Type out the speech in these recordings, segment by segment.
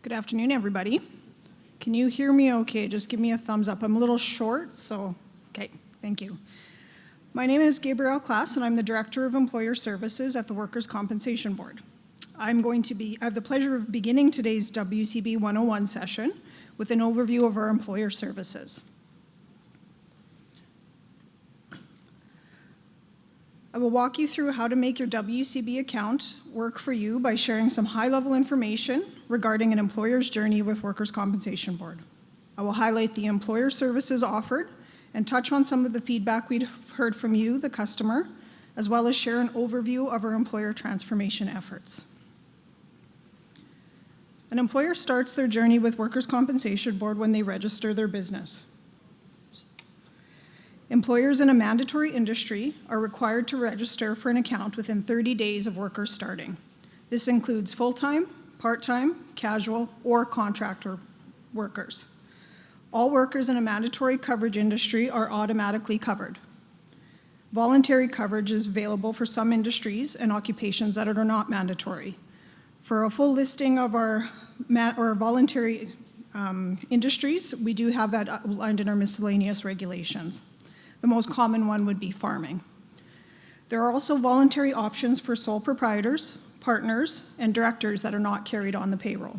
Good afternoon, everybody. Can you hear me okay? Just give me a thumbs up. I'm a little short, so okay, thank you. My name is Gabrielle Klass, and I'm the Director of Employer Services at the Workers' Compensation Board. I have the pleasure of beginning today's WCB 101 session with an overview of our employer services. I will walk you through how to make your WCB account work for you by sharing some high-level information regarding an employer's journey with Workers' Compensation Board. I will highlight the employer services offered and touch on some of the feedback we've heard from you, the customer, as well as share an overview of our employer transformation efforts. An employer starts their journey with Workers' Compensation Board when they register their business. Employers in a mandatory industry are required to register for an account within 30 days of workers starting. This includes full-time, part-time, casual, or contractor workers. All workers in a mandatory coverage industry are automatically covered. Voluntary coverage is available for some industries and occupations that are not mandatory. For a full listing of our voluntary industries, we do have that outlined in our miscellaneous regulations. The most common one would be farming. There are also voluntary options for sole proprietors, partners, and directors that are not carried on the payroll.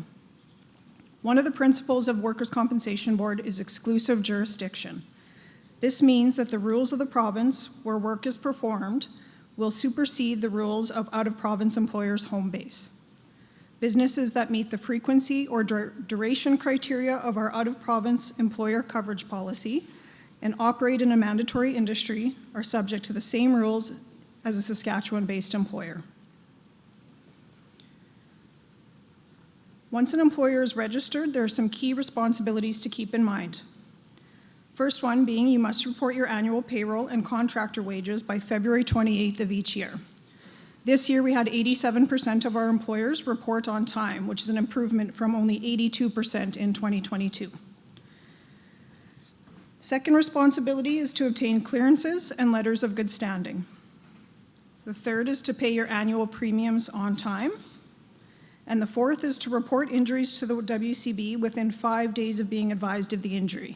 One of the principles of Workers' Compensation Board is exclusive jurisdiction. This means that the rules of the province where work is performed will supersede the rules of out-of-province employers' home base. Businesses that meet the frequency or duration criteria of our out-of-province employer coverage policy and operate in a mandatory industry are subject to the same rules as a Saskatchewan-based employer. Once an employer is registered, there are some key responsibilities to keep in mind. First one being you must report your annual payroll and contractor wages by February 28th of each year. This year we had 87% of our employers report on time, which is an improvement from only 82% in 2022. Second responsibility is to obtain clearances and letters of good standing. The third is to pay your annual premiums on time. And the fourth is to report injuries to the WCB within 5 days of being advised of the injury.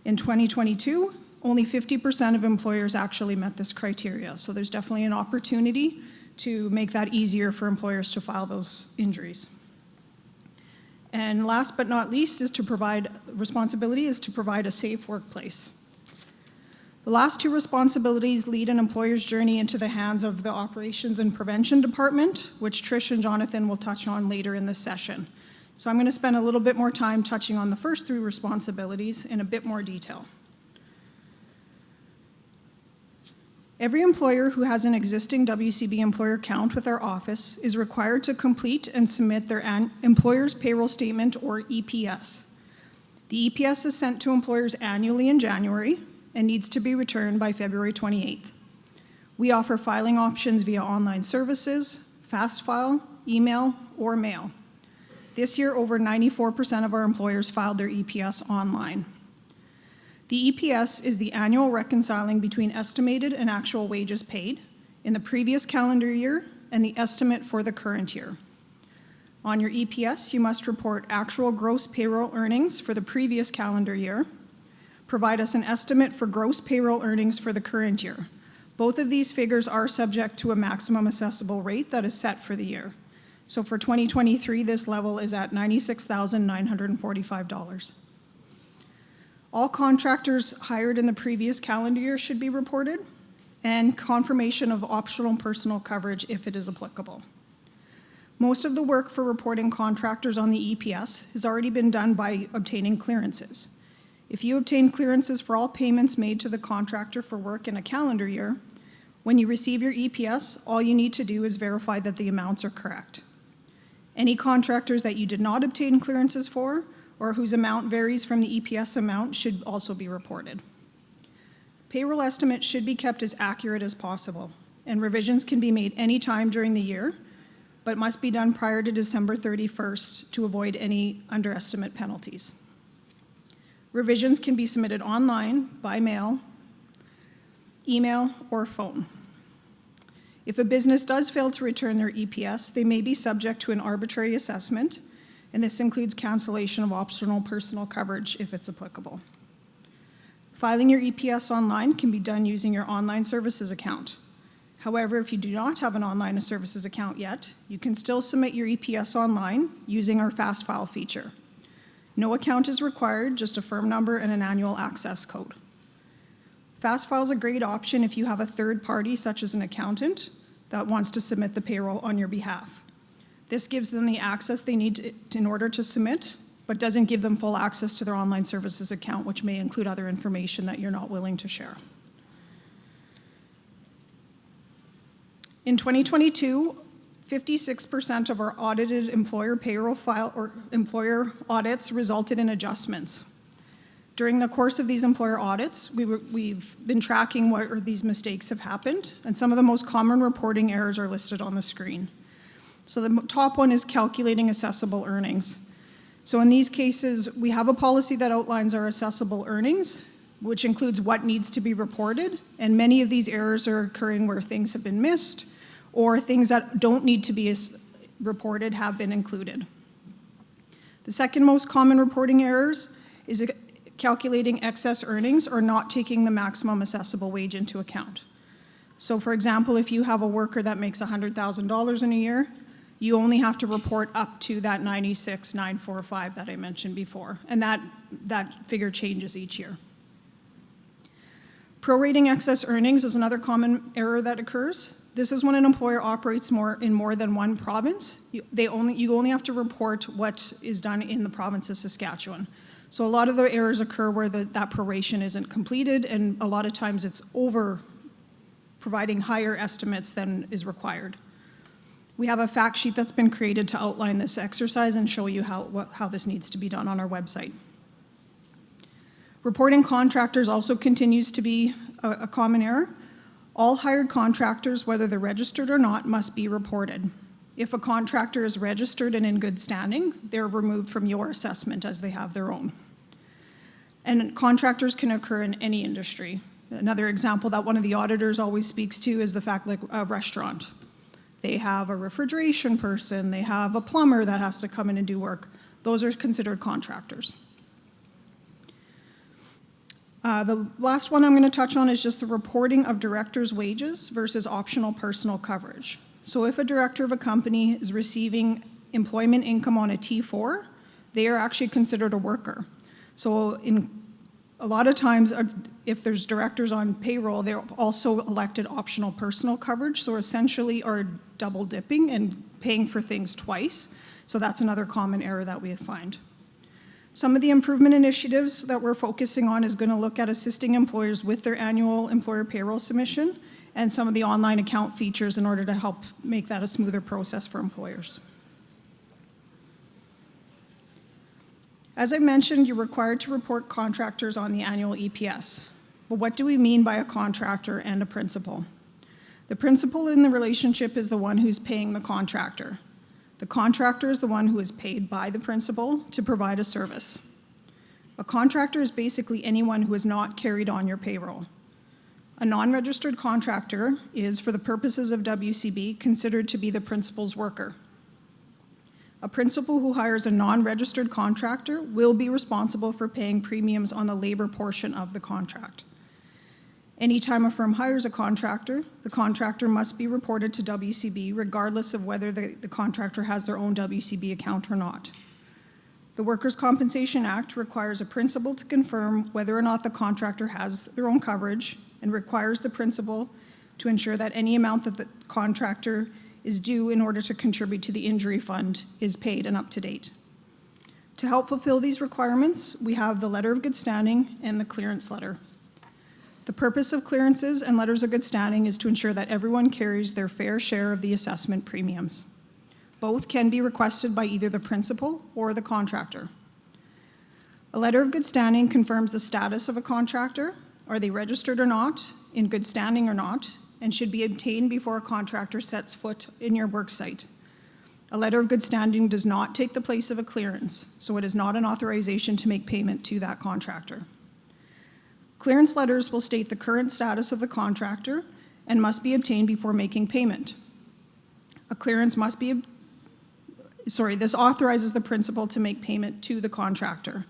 In 2022, only 50% of employers actually met this criteria, so there's definitely an opportunity to make that easier for employers to file those injuries. And last but not least is to provide a safe workplace. The last two responsibilities lead an employer's journey into the hands of the Operations and Prevention Department, which Trish and Jonathan will touch on later in this session. So I'm going to spend a little bit more time touching on the first three responsibilities in a bit more detail. Every employer who has an existing WCB employer account with our office is required to complete and submit their employer's payroll statement, or EPS. The EPS is sent to employers annually in January and needs to be returned by February 28th. We offer filing options via online services, fast file, email, or mail. This year, over 94% of our employers filed their EPS online. The EPS is the annual reconciling between estimated and actual wages paid in the previous calendar year and the estimate for the current year. On your EPS, you must report actual gross payroll earnings for the previous calendar year, provide us an estimate for gross payroll earnings for the current year. Both of these figures are subject to a maximum assessable rate that is set for the year. So for 2023, this level is at $96,945. All contractors hired in the previous calendar year should be reported, and confirmation of optional personal coverage if it is applicable. Most of the work for reporting contractors on the EPS has already been done by obtaining clearances. If you obtain clearances for all payments made to the contractor for work in a calendar year, when you receive your EPS, all you need to do is verify that the amounts are correct. Any contractors that you did not obtain clearances for or whose amount varies from the EPS amount should also be reported. Payroll estimates should be kept as accurate as possible, and revisions can be made any time during the year, but must be done prior to December 31st to avoid any underestimate penalties. Revisions can be submitted online, by mail, email, or phone. If a business does fail to return their EPS, they may be subject to an arbitrary assessment and this includes cancellation of optional personal coverage if it's applicable. Filing your EPS online can be done using your online services account. However, if you do not have an online services account yet, you can still submit your EPS online using our Fast File feature. No account is required, just a firm number and an annual access code. Fast File is a great option if you have a third party, such as an accountant, that wants to submit the payroll on your behalf. This gives them the access they need in order to submit, but doesn't give them full access to their online services account, which may include other information that you're not willing to share. In 2022, 56% of our audited employer payroll file or employer audits resulted in adjustments. During the course of these employer audits, we've been tracking where these mistakes have happened, and some of the most common reporting errors are listed on the screen. So the top one is calculating assessable earnings. So in these cases, we have a policy that outlines our assessable earnings, which includes what needs to be reported, and many of these errors are occurring where things have been missed or things that don't need to be reported have been included. The second most common reporting errors is calculating excess earnings or not taking the maximum assessable wage into account. So for example, if you have a worker that makes $100,000 in a year, you only have to report up to that 96,945 that I mentioned before, and that figure changes each year. Prorating excess earnings is another common error that occurs. This is when an employer operates in more than one province. You only have to report what is done in the province of Saskatchewan. So a lot of the errors occur where that proration isn't completed, and a lot of times it's over providing higher estimates than is required. We have a fact sheet that's been created to outline this exercise and show you how this needs to be done on our website. Reporting contractors also continues to be a common error. All hired contractors, whether they're registered or not, must be reported. If a contractor is registered and in good standing, they're removed from your assessment as they have their own. And contractors can occur in any industry. Another example that one of the auditors always speaks to is the fact like a restaurant. They have a refrigeration person, they have a plumber that has to come in and do work. Those are considered contractors. The last one I'm going to touch on is just the reporting of directors' wages versus optional personal coverage. So if a director of a company is receiving employment income on a T4, they are actually considered a worker. So in a lot of times, if there's directors on payroll, they're also elected optional personal coverage, so essentially are double dipping and paying for things twice. So that's another common error that we find. Some of the improvement initiatives that we're focusing on is going to look at assisting employers with their annual employer payroll submission and some of the online account features in order to help make that a smoother process for employers. As I mentioned, you're required to report contractors on the annual EPS. But what do we mean by a contractor and a principal? The principal in the relationship is the one who's paying the contractor. The contractor is the one who is paid by the principal to provide a service. A contractor is basically anyone who is not carried on your payroll. A non-registered contractor is, for the purposes of WCB, considered to be the principal's worker. A principal who hires a non-registered contractor will be responsible for paying premiums on the labor portion of the contract. Anytime a firm hires a contractor, the contractor must be reported to WCB regardless of whether the contractor has their own WCB account or not. The Workers' Compensation Act requires a principal to confirm whether or not the contractor has their own coverage and requires the principal to ensure that any amount that the contractor is due in order to contribute to the injury fund is paid and up to date. To help fulfill these requirements, we have the letter of good standing and the clearance letter. The purpose of clearances and letters of good standing is to ensure that everyone carries their fair share of the assessment premiums. Both can be requested by either the principal or the contractor. A letter of good standing confirms the status of a contractor. Are they registered or not, in good standing or not, and should be obtained before a contractor sets foot in your work site. A letter of good standing does not take the place of a clearance, so it is not an authorization to make payment to that contractor. Clearance letters will state the current status of the contractor and must be obtained before making payment. A clearance this authorizes the principal to make payment to the contractor.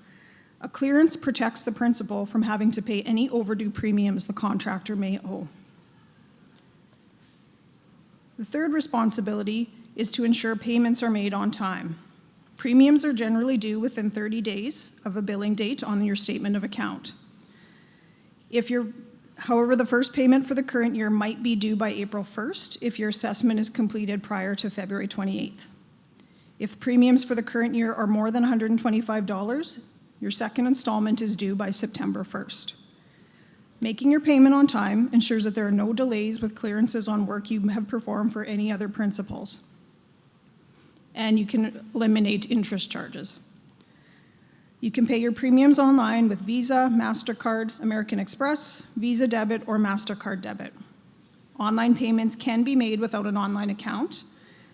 A clearance protects the principal from having to pay any overdue premiums the contractor may owe. The third responsibility is to ensure payments are made on time. Premiums are generally due within 30 days of a billing date on your statement of account. However, the first payment for the current year might be due by April 1st if your assessment is completed prior to February 28th. If premiums for the current year are more than $125, your second installment is due by September 1st. Making your payment on time ensures that there are no delays with clearances on work you have performed for any other principals. And you can eliminate interest charges. You can pay your premiums online with Visa, MasterCard, American Express, Visa Debit, or MasterCard Debit. Online payments can be made without an online account.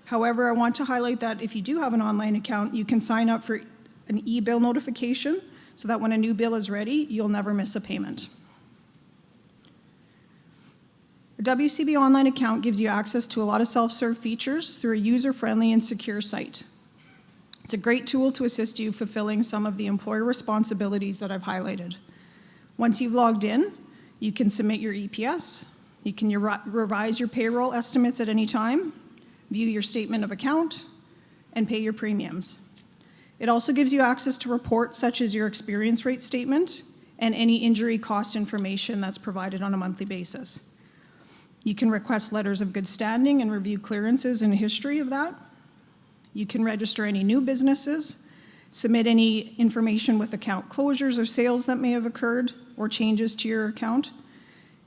However, I want to highlight that if you do have an online account, you can sign up for an e-bill notification so that when a new bill is ready, you'll never miss a payment. A WCB online account gives you access to a lot of self-serve features through a user-friendly and secure site. It's a great tool to assist you fulfilling some of the employer responsibilities that I've highlighted. Once you've logged in, you can submit your EPS, you can revise your payroll estimates at any time, view your statement of account, and pay your premiums. It also gives you access to reports such as your experience rate statement and any injury cost information that's provided on a monthly basis. You can request letters of good standing and review clearances and history of that. You can register any new businesses, submit any information with account closures or sales that may have occurred or changes to your account,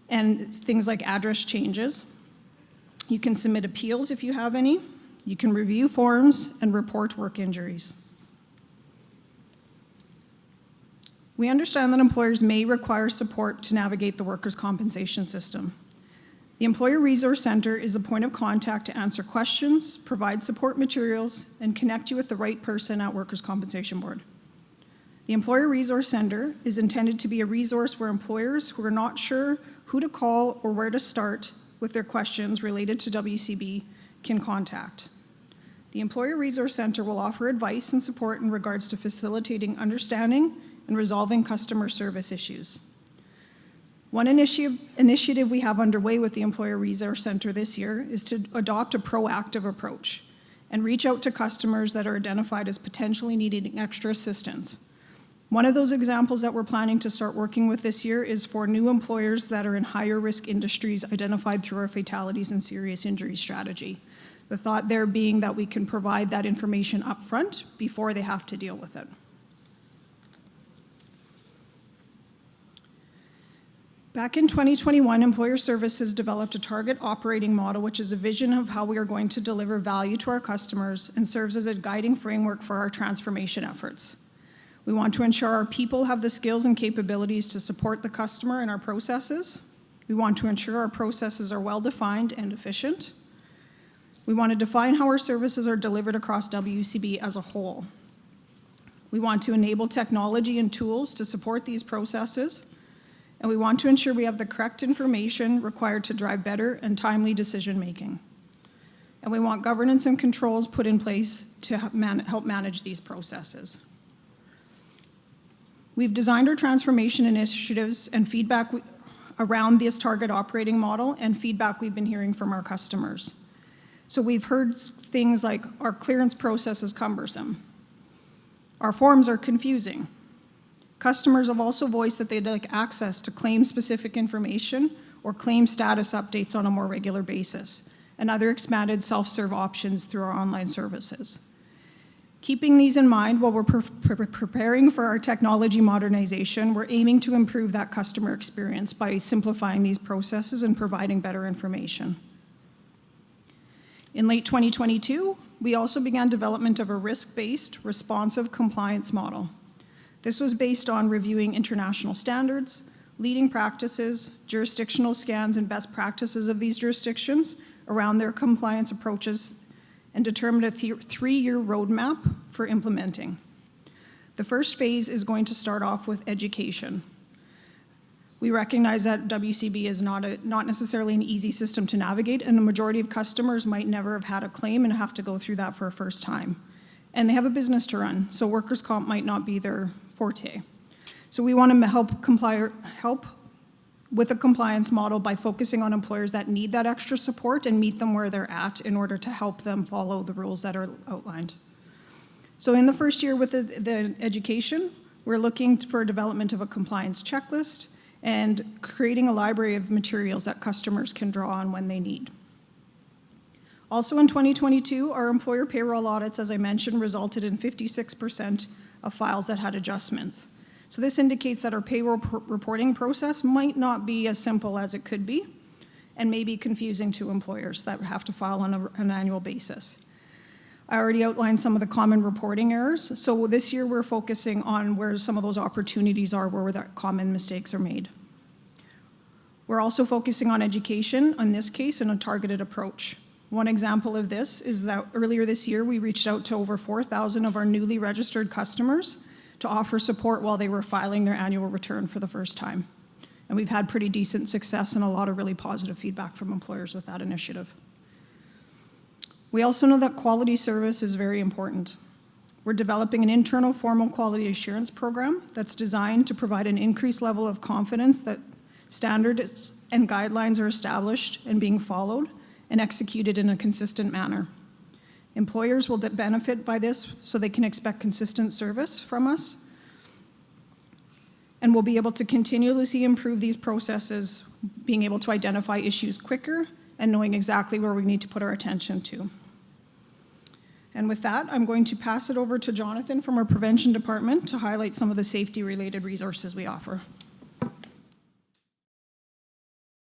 and things like address changes. You can submit appeals if you have any. You can review forms and report work injuries. We understand that employers may require support to navigate the workers' compensation system. The Employer Resource Center is a point of contact to answer questions, provide support materials, and connect you with the right person at Workers' Compensation Board. The Employer Resource Center is intended to be a resource where employers who are not sure who to call or where to start with their questions related to WCB can contact. The Employer Resource Center will offer advice and support in regards to facilitating understanding and resolving customer service issues. One initiative we have underway with the Employer Resource Center this year is to adopt a proactive approach and reach out to customers that are identified as potentially needing extra assistance. One of those examples that we're planning to start working with this year is for new employers that are in higher risk industries identified through our fatalities and serious injuries strategy. The thought there being that we can provide that information up front before they have to deal with it. Back in 2021, Employer Services developed a target operating model, which is a vision of how we are going to deliver value to our customers and serves as a guiding framework for our transformation efforts. We want to ensure our people have the skills and capabilities to support the customer in our processes. We want to ensure our processes are well-defined and efficient. We want to define how our services are delivered across WCB as a whole. We want to enable technology and tools to support these processes. And we want to ensure we have the correct information required to drive better and timely decision-making. And we want governance and controls put in place to help manage these processes. We've designed our transformation initiatives and feedback around this target operating model and feedback we've been hearing from our customers. So we've heard things like our clearance process is cumbersome. Our forms are confusing. Customers have also voiced that they'd like access to claim-specific information or claim status updates on a more regular basis, and other expanded self-serve options through our online services. Keeping these in mind while we're preparing for our technology modernization, we're aiming to improve that customer experience by simplifying these processes and providing better information. In late 2022, we also began development of a risk-based, responsive compliance model. This was based on reviewing international standards, leading practices, jurisdictional scans, and best practices of these jurisdictions around their compliance approaches, and determined a three-year roadmap for implementing. The first phase is going to start off with education. We recognize that WCB is not necessarily an easy system to navigate, and the majority of customers might never have had a claim and have to go through that for a first time. and they have a business to run, so workers' comp might not be their forte. So we want to help with a compliance model by focusing on employers that need that extra support and meet them where they're at in order to help them follow the rules that are outlined. So in the first year with the education, we're looking for development of a compliance checklist and creating a library of materials that customers can draw on when they need. Also in 2022, our employer payroll audits, as I mentioned, resulted in 56% of files that had adjustments. So this indicates that our payroll reporting process might not be as simple as it could be and may be confusing to employers that have to file on an annual basis. I already outlined some of the common reporting errors, so this year we're focusing on where some of those opportunities are, where the common mistakes are made. We're also focusing on education, in this case, in a targeted approach. One example of this is that earlier this year, we reached out to over 4,000 of our newly registered customers to offer support while they were filing their annual return for the first time. And we've had pretty decent success and a lot of really positive feedback from employers with that initiative. We also know that quality service is very important. We're developing an internal formal quality assurance program that's designed to provide an increased level of confidence that standards and guidelines are established and being followed and executed in a consistent manner. Employers will benefit by this so they can expect consistent service from us, and we'll be able to continuously improve these processes, being able to identify issues quicker and knowing exactly where we need to put our attention to. And with that, I'm going to pass it over to Jonathan from our prevention department to highlight some of the safety-related resources we offer.